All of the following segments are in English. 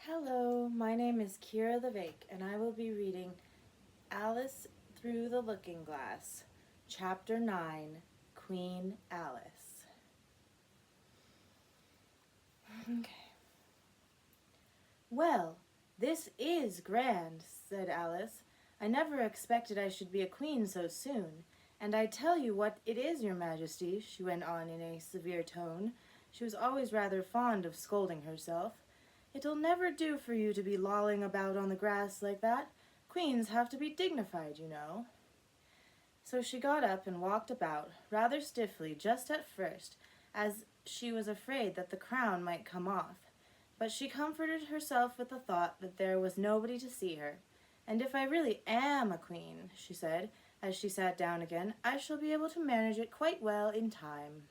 Hello, my name is Kira Levake, and I will be reading Alice Through the Looking Glass, Chapter 9, Queen Alice. Okay. Well, this is grand, said Alice. I never expected I should be a queen so soon. And I tell you what it is, your majesty, she went on in a severe tone. She was always rather fond of scolding herself. It'll never do for you to be lolling about on the grass like that. Queens have to be dignified, you know. So she got up and walked about, rather stiffly just at first, as she was afraid that the crown might come off. But she comforted herself with the thought that there was nobody to see her. And if I really am a queen, she said, as she sat down again, I shall be able to manage it quite well in time.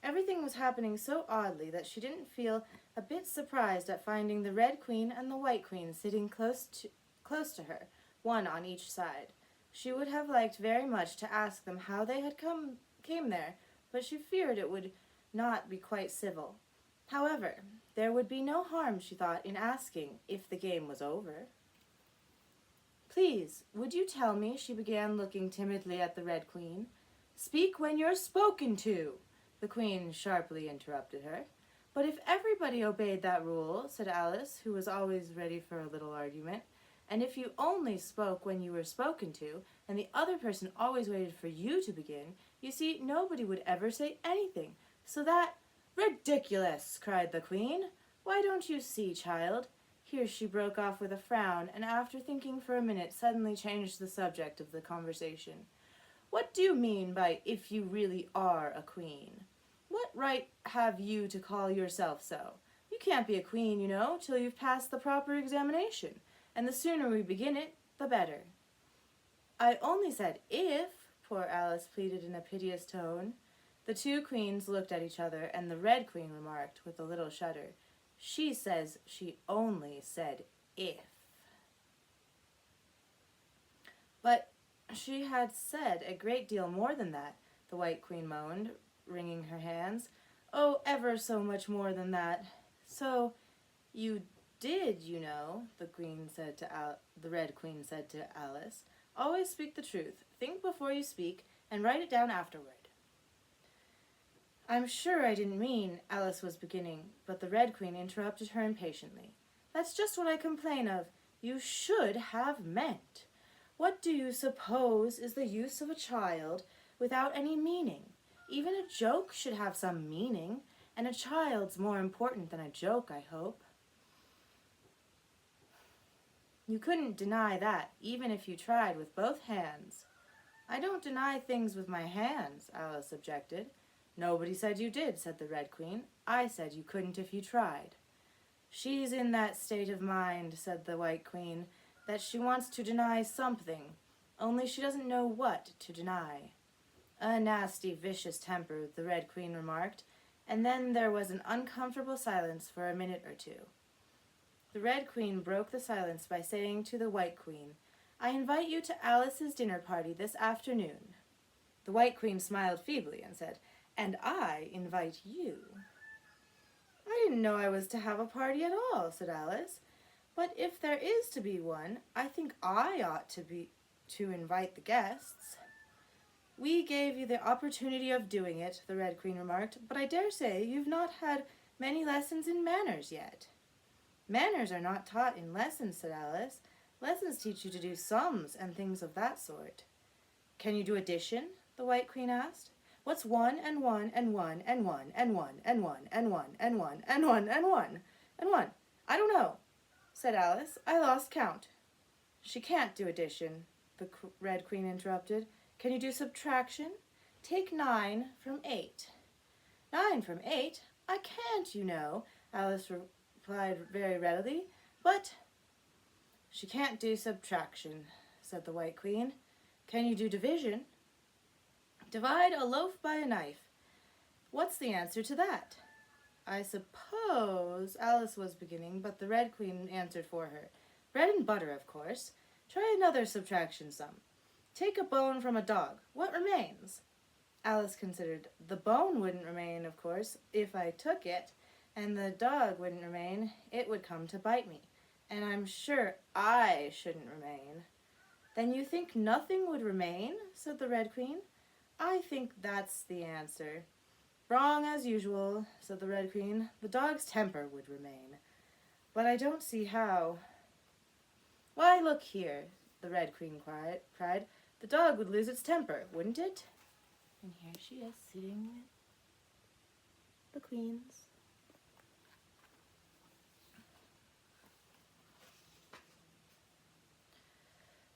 Everything was happening so oddly that she didn't feel a bit surprised at finding the Red Queen and the White Queen sitting close to her, one on each side. She would have liked very much to ask them how they had came there, but she feared it would not be quite civil. However, there would be no harm, she thought, in asking if the game was over. Please, would you tell me, she began, looking timidly at the Red Queen. Speak when you're spoken to, the Queen sharply interrupted her. But if everybody obeyed that rule, said Alice, who was always ready for a little argument, and if you only spoke when you were spoken to, and the other person always waited for you to begin, you see, nobody would ever say anything. So that— Ridiculous, cried the Queen. Why don't you see, child? Here she broke off with a frown, and after thinking for a minute, suddenly changed the subject of the conversation. What do you mean by if you really are a queen? What right have you to call yourself so? You can't be a queen, you know, till you've passed the proper examination, and the sooner we begin it, the better. I only said if, poor Alice pleaded in a piteous tone. The two queens looked at each other, and the Red Queen remarked, with a little shudder, She says she only said if. But she had said a great deal more than that, the White Queen moaned, wringing her hands. Oh, ever so much more than that. So, you did, you know, the Red Queen said to Alice. Always speak the truth. Think before you speak, and write it down afterward. I'm sure I didn't mean, Alice was beginning, but the Red Queen interrupted her impatiently. That's just what I complain of. You should have meant. What do you suppose is the use of a child without any meaning? Even a joke should have some meaning, and a child's more important than a joke, I hope. You couldn't deny that, even if you tried with both hands. I don't deny things with my hands, Alice objected. Nobody said you did, said the Red Queen. I said you couldn't if you tried. She's in that state of mind, said the White Queen, that she wants to deny something, only she doesn't know what to deny. A nasty, vicious temper, the Red Queen remarked, and then there was an uncomfortable silence for a minute or two. The Red Queen broke the silence by saying to the White Queen, I invite you to Alice's dinner party this afternoon. The White Queen smiled feebly and said, And I invite you. I didn't know I was to have a party at all, said Alice. But if there is to be one, I think I ought to invite the guests. We gave you the opportunity of doing it, the Red Queen remarked, but I dare say you've not had many lessons in manners yet. Manners are not taught in lessons, said Alice. Lessons teach you to do sums and things of that sort. Can you do addition? The White Queen asked. What's 1 and 1 and 1 and 1 and 1 and 1 and 1 and 1 and 1 and 1 and 1? I don't know, said Alice. I lost count. She can't do addition, the Red Queen interrupted. Can you do subtraction? Take 9 from 8. 9 from 8? I can't, you know, Alice replied very readily. But she can't do subtraction, said the White Queen. Can you do division? Divide a loaf by a knife. What's the answer to that? I suppose, Alice was beginning, but the Red Queen answered for her. Bread and butter, of course. Try another subtraction sum. Take a bone from a dog. What remains? Alice considered. The bone wouldn't remain, of course, if I took it. and the dog wouldn't remain, it would come to bite me, and I'm sure I shouldn't remain." "Then you think nothing would remain?" said the Red Queen. "I think that's the answer." "Wrong as usual," said the Red Queen. "The dog's temper would remain. But I don't see how." "Why, look here," the Red Queen cried. "The dog would lose its temper, wouldn't it?" And here she is sitting with the queens.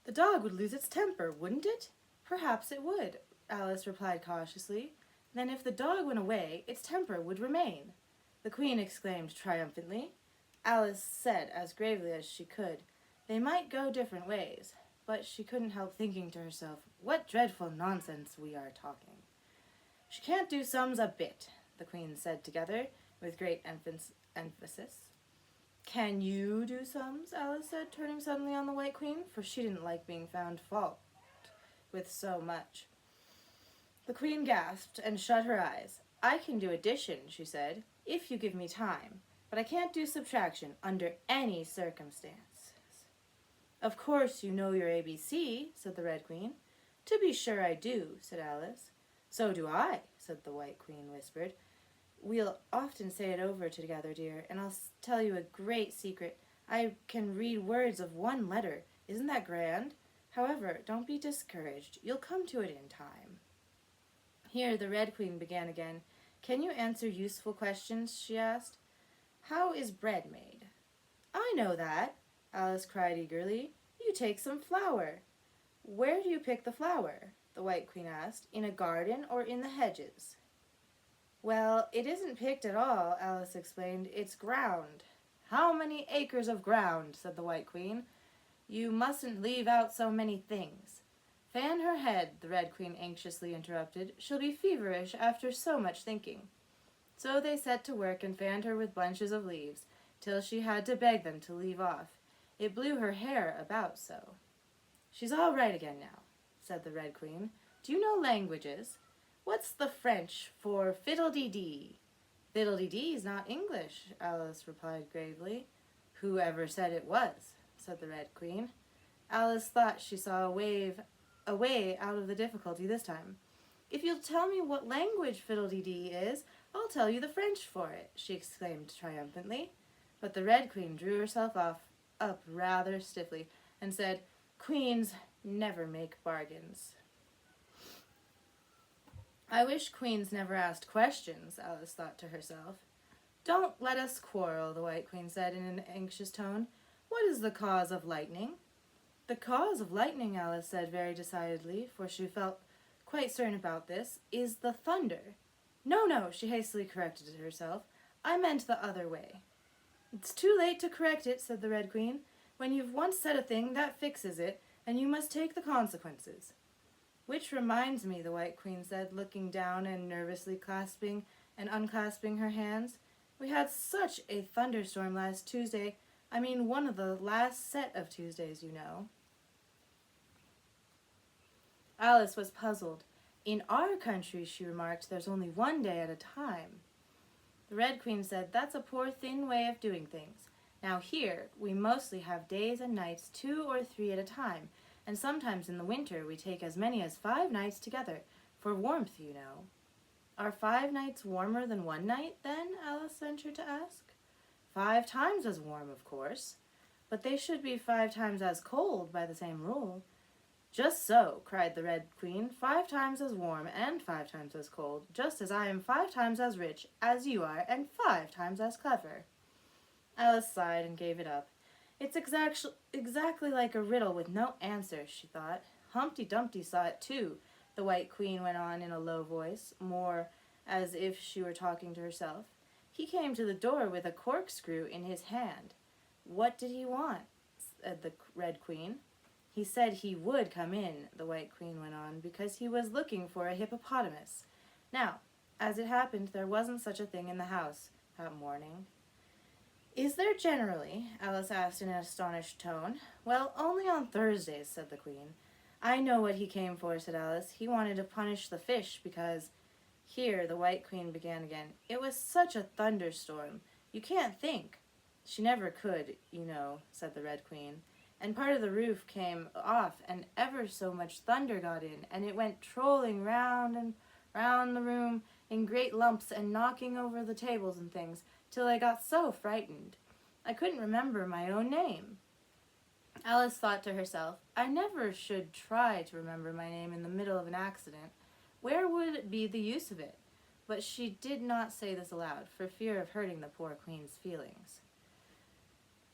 "The dog would lose its temper, wouldn't it?" "Perhaps it would," Alice replied cautiously. "Then if the dog went away, its temper would remain." The Queen exclaimed triumphantly. Alice said as gravely as she could, "They might go different ways," but she couldn't help thinking to herself, "What dreadful nonsense we are talking." "She can't do sums a bit," the Queen said together, with great emphasis. "Can you do sums?" Alice said, turning suddenly on the White Queen, for she didn't like being found fault with so much. The Queen gasped and shut her eyes. "I can do addition," she said, "if you give me time, but I can't do subtraction under any circumstances." "Of course you know your ABC," said the Red Queen. "To be sure I do," said Alice. "So do I," said the White Queen, whispered. "We'll often say it over together, dear, and I'll tell you a great secret. I can read words of one letter. Isn't that grand? However, don't be discouraged. You'll come to it in time." Here the Red Queen began again. "Can you answer useful questions?" she asked. "How is bread made?" "I know that," Alice cried eagerly. "You take some flour." "Where do you pick the flour?" the White Queen asked. "In a garden or in the hedges?" "Well, it isn't picked at all," Alice explained. "It's ground." "How many acres of ground?" said the White Queen. "You mustn't leave out so many things." "Fan her head," the Red Queen anxiously interrupted. "She'll be feverish after so much thinking." So they set to work and fanned her with bunches of leaves, till she had to beg them to leave off. It blew her hair about so. "She's all right again now," said the Red Queen. "Do you know languages? What's the French for fiddle-dee-dee?" "Fiddle-dee-dee's not English," Alice replied gravely. "Who ever said it was?" said the Red Queen. Alice thought she saw a way out of the difficulty this time. "If you'll tell me what language fiddle-dee-dee is, I'll tell you the French for it," she exclaimed triumphantly. But the Red Queen drew herself up rather stiffly and said, "Queens never make bargains." "I wish queens never asked questions," Alice thought to herself. "Don't let us quarrel," the White Queen said in an anxious tone. "What is the cause of lightning?" "The cause of lightning," Alice said very decidedly, for she felt quite certain about this, "is the thunder." No, she hastily corrected herself. "I meant the other way." "It's too late to correct it," said the Red Queen. "When you've once said a thing, that fixes it, and you must take the consequences." "Which reminds me," the White Queen said, looking down and nervously clasping and unclasping her hands. "We had such a thunderstorm last Tuesday. I mean, one of the last set of Tuesdays, you know." Alice was puzzled. "In our country," she remarked, "there's only one day at a time." The Red Queen said, "That's a poor thin way of doing things. Now here, we mostly have days and nights 2 or 3 at a time, and sometimes in the winter we take as many as 5 nights together, for warmth, you know." "Are 5 nights warmer than 1 night, then?" Alice ventured to ask. 5 times as warm, of course. But they should be 5 times as cold by the same rule." "Just so," cried the Red Queen, 5 times as warm and 5 times as cold, just as I am 5 times as rich as you are and 5 times as clever." Alice sighed and gave it up. "It's exactly like a riddle with no answer," she thought. "Humpty Dumpty saw it too," the White Queen went on in a low voice, more as if she were talking to herself. "He came to the door with a corkscrew in his hand." "What did he want?" said the Red Queen. "He said he would come in," the White Queen went on, "because he was looking for a hippopotamus. Now, as it happened, there wasn't such a thing in the house that morning." "Is there generally?" Alice asked in an astonished tone. "Well, only on Thursdays," said the Queen. "I know what he came for," said Alice. "He wanted to punish the fish because—" Here the White Queen began again. "It was such a thunderstorm. You can't think." "She never could, you know," said the Red Queen. "And part of the roof came off, and ever so much thunder got in, and it went trolling round and round the room in great lumps and knocking over the tables and things, till I got so frightened I couldn't remember my own name." Alice thought to herself, "I never should try to remember my name in the middle of an accident. Where would be the use of it?" But she did not say this aloud, for fear of hurting the poor Queen's feelings.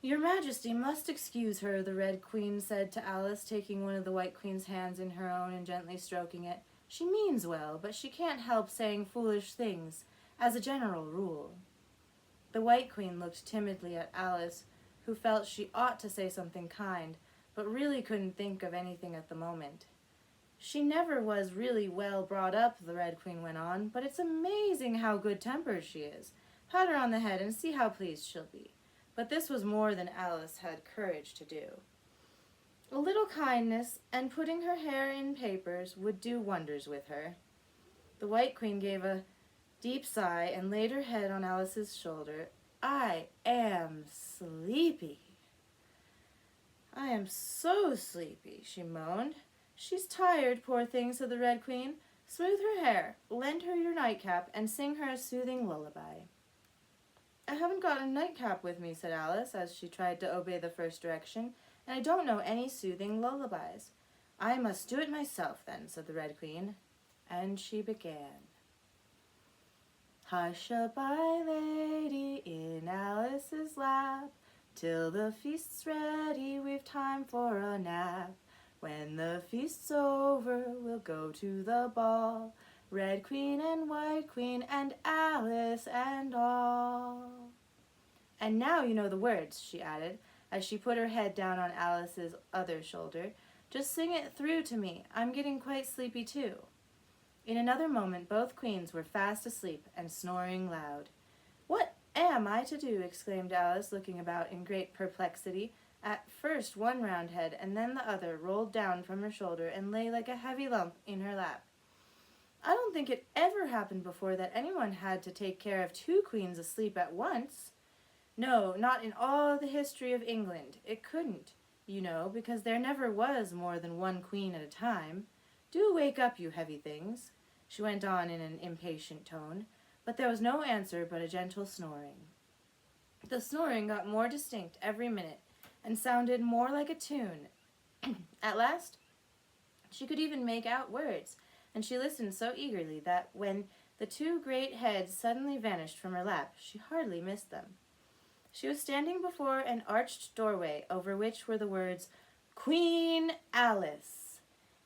"Your Majesty must excuse her," the Red Queen said to Alice, taking one of the White Queen's hands in her own and gently stroking it. "She means well, but she can't help saying foolish things, as a general rule." The White Queen looked timidly at Alice, who felt she ought to say something kind, but really couldn't think of anything at the moment. "She never was really well brought up," the Red Queen went on, "but it's amazing how good-tempered she is. Pat her on the head and see how pleased she'll be." But this was more than Alice had courage to do. A little kindness and putting her hair in papers would do wonders with her. The White Queen gave a deep sigh and laid her head on Alice's shoulder. "I am sleepy. I am so sleepy," she moaned. "She's tired, poor thing," said the Red Queen. "Smooth her hair, lend her your nightcap, and sing her a soothing lullaby." "I haven't got a nightcap with me," said Alice, as she tried to obey the first direction, "and I don't know any soothing lullabies." "I must do it myself, then," said the Red Queen. And she began. "Hush-a-bye, lady, in Alice's lap, till the feast's ready, we've time for a nap. When the feast's over, we'll go to the ball, Red Queen and White Queen and Alice and all." "And now you know the words," she added, as she put her head down on Alice's other shoulder. "Just sing it through to me. I'm getting quite sleepy too." In another moment both queens were fast asleep and snoring loud. "What am I to do?" exclaimed Alice, looking about in great perplexity. At first one round head and then the other rolled down from her shoulder and lay like a heavy lump in her lap. "I don't think it ever happened before that anyone had to take care of two queens asleep at once. No, not in all the history of England. It couldn't, you know, because there never was more than one queen at a time. Do wake up, you heavy things," she went on in an impatient tone, but there was no answer but a gentle snoring. The snoring got more distinct every minute and sounded more like a tune. At last she could even make out words, and she listened so eagerly that when the two great heads suddenly vanished from her lap, she hardly missed them. She was standing before an arched doorway over which were the words, "Queen Alice,"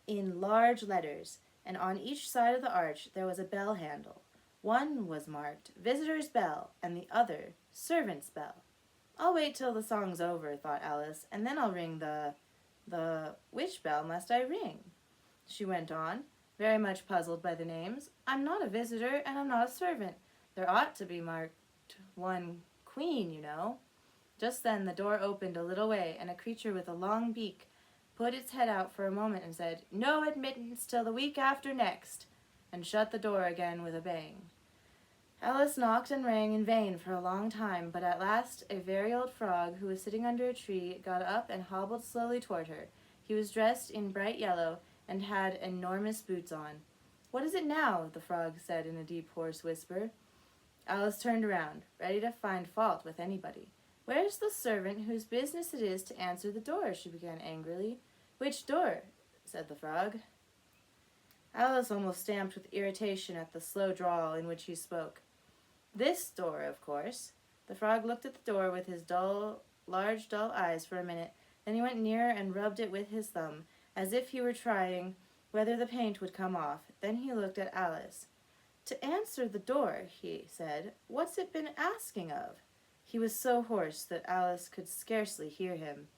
in large letters, and on each side of the arch there was a bell handle. One was marked "Visitor's Bell" and the other "Servant's Bell." "I'll wait till the song's over," thought Alice, "and then I'll ring which bell must I ring?" She went on, very much puzzled by the names. "I'm not a visitor and I'm not a servant. There ought to be marked one Queen, you know." Just then the door opened a little way, and a creature with a long beak put its head out for a moment and said, "No admittance till the week after next," and shut the door again with a bang. Alice knocked and rang in vain for a long time, but at last a very old frog, who was sitting under a tree, got up and hobbled slowly toward her. He was dressed in bright yellow and had enormous boots on. "What is it now?" the frog said in a deep, hoarse whisper. Alice turned around, ready to find fault with anybody. "Where's the servant whose business it is to answer the door?" she began angrily. "Which door?" said the frog. Alice almost stamped with irritation at the slow drawl in which he spoke. "This door, of course." The frog looked at the door with his large dull eyes for a minute, then he went nearer and rubbed it with his thumb, as if he were trying whether the paint would come off. Then he looked at Alice. "To answer the door," he said. "What's it been asking of?" He was so hoarse that Alice could scarcely hear him.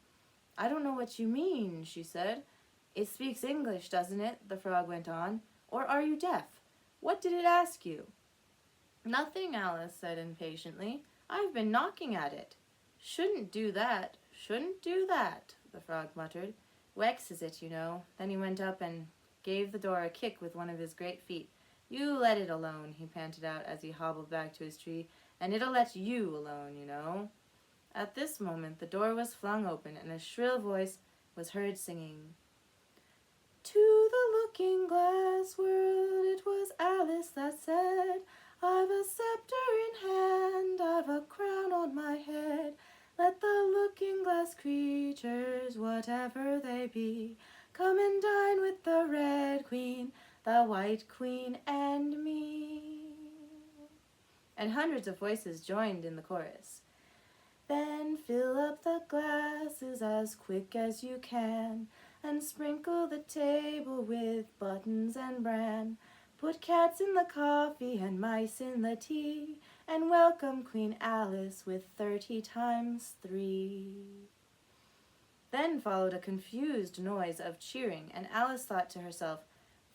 "I don't know what you mean," she said. "It speaks English, doesn't it?" the frog went on. "Or are you deaf? What did it ask you?" "Nothing," Alice said impatiently. "I've been knocking at it." "Shouldn't do that, shouldn't do that," the frog muttered. "Wexes it, you know." Then he went up and gave the door a kick with one of his great feet, You let it alone, he panted out as he hobbled back to his tree, and it'll let you alone, you know. At this moment, the door was flung open, and a shrill voice was heard singing. To the looking-glass world, it was Alice that said, I've a scepter in hand, I've a crown on my head. Let the looking-glass creatures, whatever they be, come and dine with the Red Queen, the White Queen, and me. And hundreds of voices joined in the chorus. Then fill up the glasses as quick as you can, and sprinkle the table with buttons and bran. Put cats in the coffee and mice in the tea, and welcome Queen Alice with 30 times 3. Then followed a confused noise of cheering, and Alice thought to herself,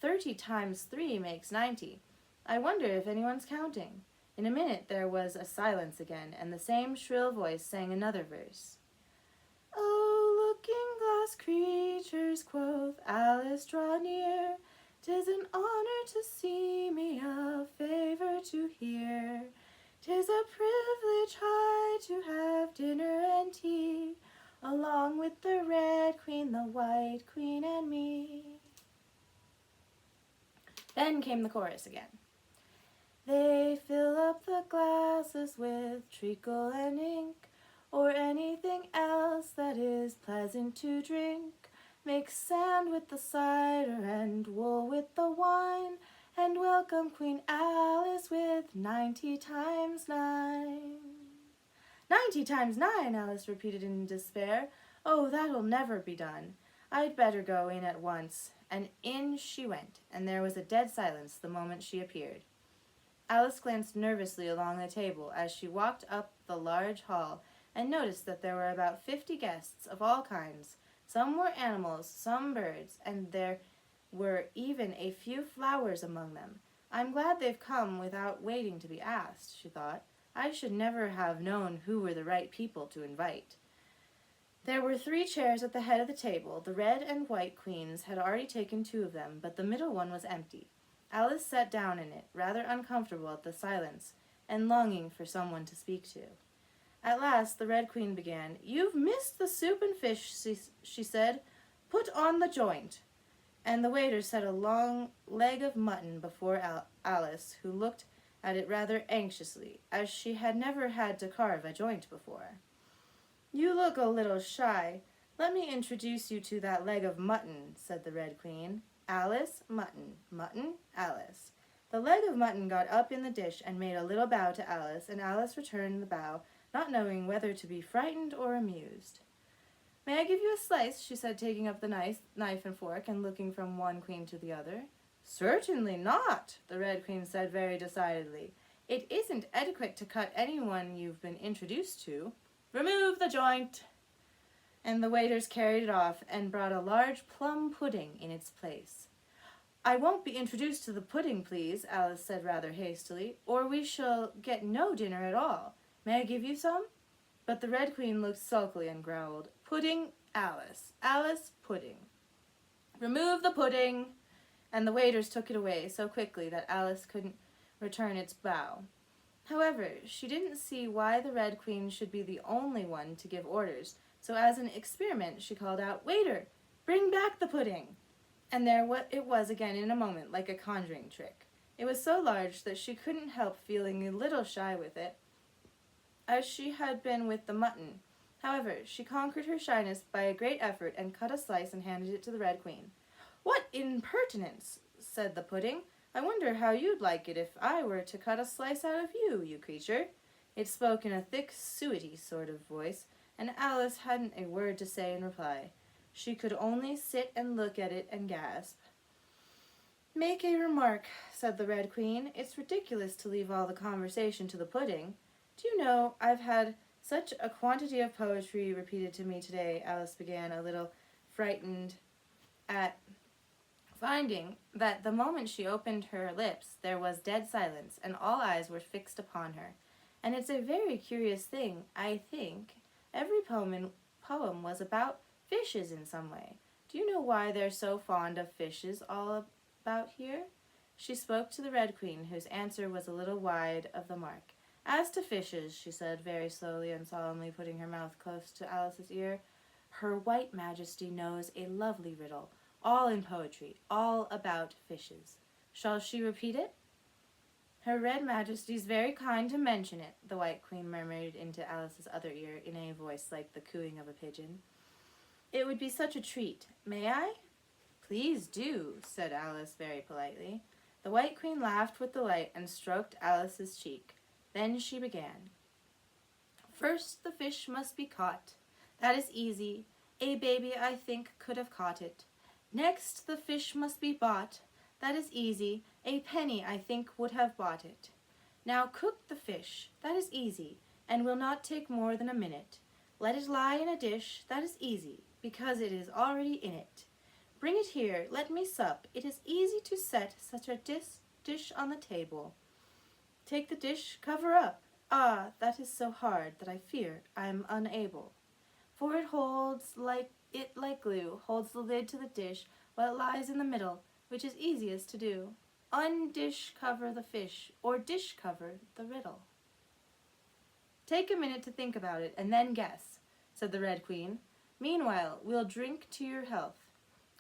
30 times 3 makes 90. I wonder if anyone's counting. In a minute there was a silence again, and the same shrill voice sang another verse. Oh, looking-glass creatures, quoth Alice, draw near. 'Tis an honor to see me, a favor to hear. 'Tis a privilege high to have dinner and tea, along with the Red Queen, the White Queen, and me. Then came the chorus again. They fill up the glasses with treacle and ink, or anything else that is pleasant to drink. Make sand with the cider and wool with the wine, and welcome Queen Alice with 90 times 9. 90 times 9, Alice repeated in despair. Oh, that'll never be done. I'd better go in at once. And in she went, and there was a dead silence the moment she appeared. Alice glanced nervously along the table as she walked up the large hall and noticed that there were about 50 guests of all kinds. Some were animals, some birds, and there were even a few flowers among them. I'm glad they've come without waiting to be asked, she thought. I should never have known who were the right people to invite. There were 3 chairs at the head of the table. The Red and White Queens had already taken 2 of them, but the middle one was empty. Alice sat down in it, rather uncomfortable at the silence, and longing for someone to speak to. At last the Red Queen began. You've missed the soup and fish, she said. Put on the joint. And the waiter set a long leg of mutton before Alice, who looked at it rather anxiously, as she had never had to carve a joint before. You look a little shy. Let me introduce you to that leg of mutton, said the Red Queen. Alice, mutton, mutton, Alice. The leg of mutton got up in the dish and made a little bow to Alice, and Alice returned the bow, not knowing whether to be frightened or amused. May I give you a slice? She said, taking up the knife and fork and looking from one queen to the other. Certainly not, the Red Queen said very decidedly. It isn't etiquette to cut anyone you've been introduced to. Remove the joint. And the waiters carried it off and brought a large plum pudding in its place. I won't be introduced to the pudding, please, Alice said rather hastily, or we shall get no dinner at all. May I give you some? But the Red Queen looked sulkily and growled, Pudding, Alice. Alice, pudding. Remove the pudding. And the waiters took it away so quickly that Alice couldn't return its bow. However, she didn't see why the Red Queen should be the only one to give orders, so as an experiment she called out, Waiter, bring back the pudding! And there it was again in a moment, like a conjuring trick. It was so large that she couldn't help feeling a little shy with it, as she had been with the mutton. However, she conquered her shyness by a great effort and cut a slice and handed it to the Red Queen. What impertinence, said the pudding. I wonder how you'd like it if I were to cut a slice out of you, you creature. It spoke in a thick, suety sort of voice, and Alice hadn't a word to say in reply. She could only sit and look at it and gasp. Make a remark, said the Red Queen. It's ridiculous to leave all the conversation to the pudding. Do you know, I've had such a quantity of poetry repeated to me today, Alice began, a little frightened at finding that the moment she opened her lips there was dead silence, and all eyes were fixed upon her. And it's a very curious thing, I think. Every poem was about fishes in some way. Do you know why they're so fond of fishes all about here? She spoke to the Red Queen, whose answer was a little wide of the mark. As to fishes, she said very slowly and solemnly, putting her mouth close to Alice's ear, Her White Majesty knows a lovely riddle, all in poetry, all about fishes. Shall she repeat it? Her Red Majesty's very kind to mention it, the White Queen murmured into Alice's other ear in a voice like the cooing of a pigeon. It would be such a treat. May I? Please do, said Alice very politely. The White Queen laughed with delight and stroked Alice's cheek. Then she began. First the fish must be caught. That is easy. A baby, I think, could have caught it. Next the fish must be bought. That is easy. A penny, I think, would have bought it. Now cook the fish. That is easy, and will not take more than a minute. Let it lie in a dish. That is easy, because it is already in it. Bring it here. Let me sup. It is easy to set such a dish on the table. Take the dish, cover up. Ah, that is so hard that I fear I am unable. For it holds like glue, holds the lid to the dish while it lies in the middle, which is easiest to do. Undish cover the fish, or dish cover the riddle. Take a minute to think about it, and then guess, said the Red Queen. Meanwhile, we'll drink to your health.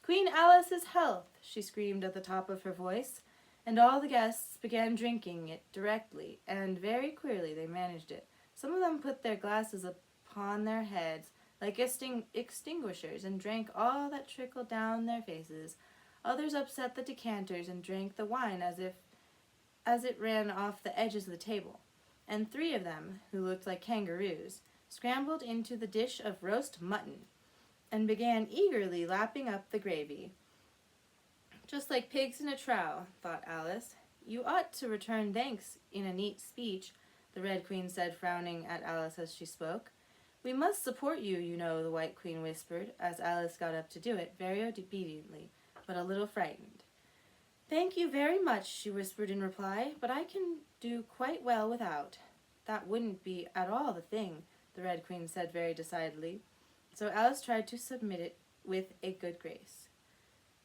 Queen Alice's health, she screamed at the top of her voice, and all the guests began drinking it directly, and very queerly they managed it. Some of them put their glasses upon their heads like extinguishers and drank all that trickled down their faces. Others upset the decanters and drank the wine as it ran off the edges of the table. And 3 of them, who looked like kangaroos, scrambled into the dish of roast mutton and began eagerly lapping up the gravy. Just like pigs in a trough, thought Alice. You ought to return thanks in a neat speech, the Red Queen said, frowning at Alice as she spoke. We must support you, you know, the White Queen whispered, as Alice got up to do it, very obediently, but a little frightened. Thank you very much, she whispered in reply, but I can do quite well without. That wouldn't be at all the thing, the Red Queen said very decidedly. So Alice tried to submit it with a good grace.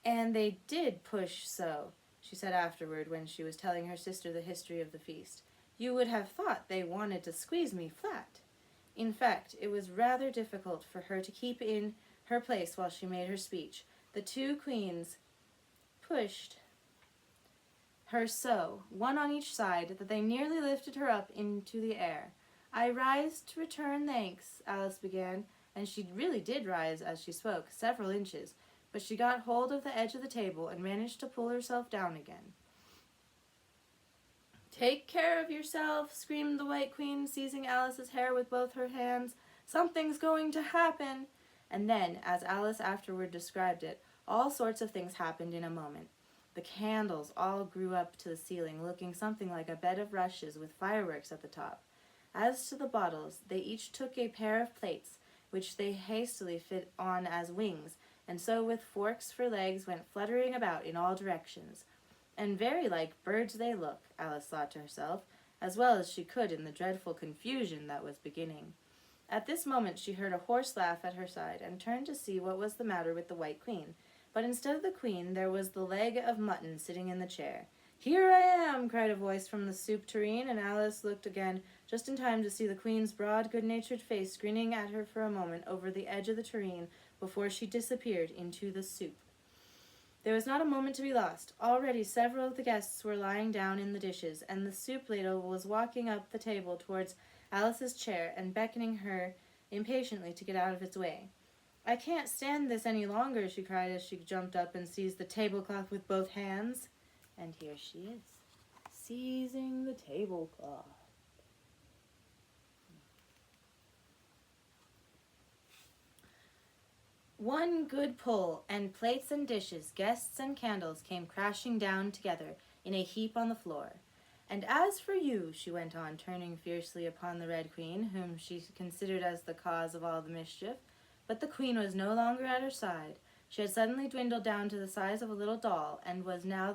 And they did push so, she said afterward when she was telling her sister the history of the feast. You would have thought they wanted to squeeze me flat. In fact, it was rather difficult for her to keep in her place while she made her speech. The 2 queens pushed her so, one on each side, that they nearly lifted her up into the air. I rise to return thanks, Alice began, and she really did rise as she spoke, several inches, but she got hold of the edge of the table and managed to pull herself down again. Take care of yourself, screamed the White Queen, seizing Alice's hair with both her hands. Something's going to happen. And then, as Alice afterward described it, all sorts of things happened in a moment. The candles all grew up to the ceiling, looking something like a bed of rushes with fireworks at the top. As to the bottles, they each took a pair of plates, which they hastily fit on as wings, and so with forks for legs went fluttering about in all directions. And very like birds they look, Alice thought to herself, as well as she could in the dreadful confusion that was beginning. At this moment she heard a hoarse laugh at her side, and turned to see what was the matter with the White Queen. But instead of the Queen, there was the leg of mutton sitting in the chair. Here I am, cried a voice from the soup tureen, and Alice looked again just in time to see the Queen's broad, good-natured face grinning at her for a moment over the edge of the tureen before she disappeared into the soup. There was not a moment to be lost. Already several of the guests were lying down in the dishes, and the soup ladle was walking up the table towards Alice's chair and beckoning her impatiently to get out of its way. I can't stand this any longer, she cried as she jumped up and seized the tablecloth with both hands. And here she is, seizing the tablecloth. One good pull, and plates and dishes, guests and candles came crashing down together in a heap on the floor. And as for you, she went on, turning fiercely upon the Red Queen, whom she considered as the cause of all the mischief. But the Queen was no longer at her side. She had suddenly dwindled down to the size of a little doll, and was now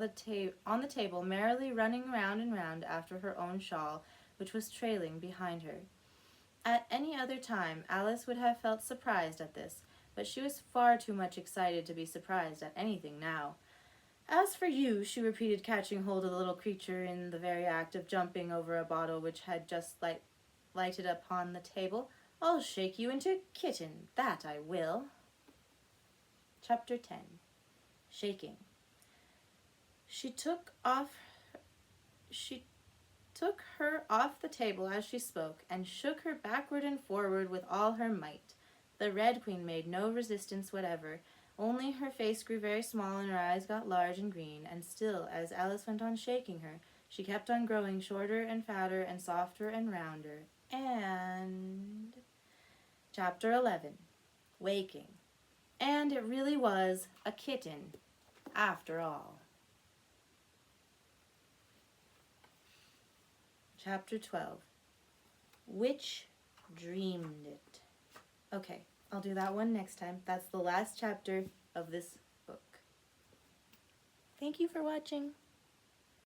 on the table merrily running round and round after her own shawl, which was trailing behind her. At any other time, Alice would have felt surprised at this, but she was far too much excited to be surprised at anything now. As for you, she repeated, catching hold of the little creature in the very act of jumping over a bottle which had just lighted upon the table, I'll shake you into a kitten, that I will. Chapter 10. Shaking. She took her off the table as she spoke, and shook her backward and forward with all her might. The Red Queen made no resistance whatever, only her face grew very small and her eyes got large and green, and still, as Alice went on shaking her, she kept on growing shorter and fatter and softer and rounder. And... Chapter 11. Waking. And it really was a kitten, after all. Chapter 12. Which dreamed it? Okay, I'll do that one next time. That's the last chapter of this book. Thank you for watching.